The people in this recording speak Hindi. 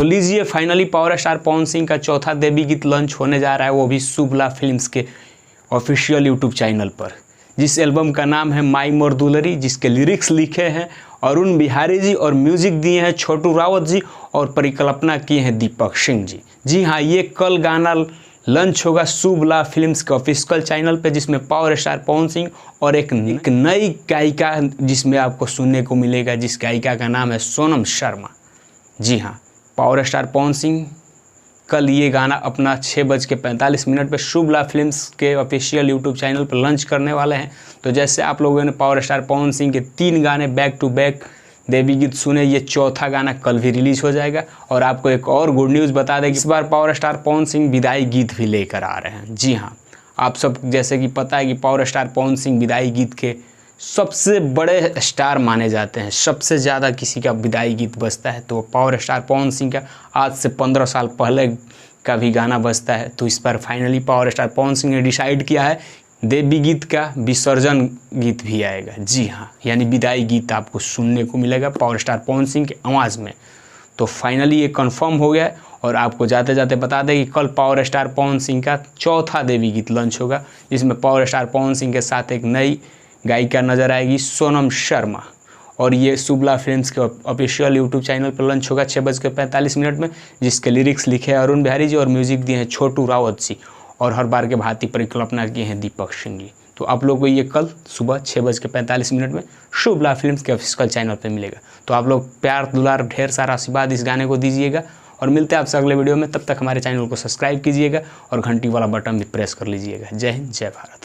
लीजिए finally power star Pawan Singh का चौथा देवी गीत लॉन्च होने जा रहा है, वो भी शुभला फिल्म्स के ऑफिशियल यूट्यूब चैनल पर, जिस एल्बम का नाम है माई मोर दुलरी, जिसके लिरिक्स लिखे हैं अरुण बिहारी जी और म्यूजिक दिए हैं छोटू रावत जी और परिकल्पना किए हैं दीपक सिंह जी। जी हाँ, ये कल गाना लॉन्च होगा शुभला फिल्म्स के ऑफिशियल चैनल पे, जिसमें पावर स्टार पवन सिंह और एक नई गायिका जिसमें आपको सुनने को मिलेगा, जिस गायिका का नाम है सोनम शर्मा। जी हाँ, पावर स्टार पवन सिंह कल ये गाना अपना 6:45 पे शुभला फिल्म्स के ऑफिशियल यूट्यूब चैनल पर लॉन्च करने वाले हैं। तो जैसे आप लोगों ने पावर स्टार पवन सिंह के 3 गाने बैक टू बैक देवी गीत सुने, ये चौथा गाना कल भी रिलीज हो जाएगा। और आपको एक और गुड न्यूज़ बता दें कि इस बार पावर स्टार पवन सिंह विदाई गीत भी लेकर आ रहे हैं। जी हाँ, आप सब जैसे कि पता है कि पावर स्टार पवन सिंह विदाई गीत के सबसे बड़े स्टार माने जाते हैं, सबसे ज़्यादा किसी का विदाई गीत बजता है तो पावर स्टार पवन सिंह का आज से 15 साल पहले का भी गाना बजता है। तो इस पर finally power star Pawan Singh ने डिसाइड किया है देवी गीत का विसर्जन गीत भी आएगा। जी हाँ, यानी विदाई गीत आपको सुनने को मिलेगा पावर स्टार पवन सिंह के आवाज़ में। तो फाइनली ये कंफर्म हो गया है। और आपको जाते जाते बता दें कि कल पावर स्टार पवन सिंह का चौथा देवी गीत लॉन्च होगा, जिसमें पावर स्टार पवन सिंह के साथ एक नई गायिका नज़र आएगी, सोनम शर्मा। और ये शुभला फिल्म्स के ऑफिशियल यूट्यूब चैनल पर लॉन्च होगा 6:45 में, जिसके लिरिक्स लिखे हैं अरुण बिहारी जी और म्यूजिक दिए हैं छोटू रावत जी और हर बार के भांति परिकल्पना किए हैं दीपक सिंह जी। तो आप लोग को ये कल सुबह 6:45 में शुभला फिल्म्स के ऑफिशियल चैनल पर मिलेगा। तो आप लोग प्यार दुलार ढेर सारा आशीर्वाद इस गाने को दीजिएगा और मिलते हैं आपसे अगले वीडियो में। तब तक हमारे चैनल को सब्सक्राइब कीजिएगा और घंटी वाला बटन भी प्रेस कर लीजिएगा। जय हिंद, जय भारत।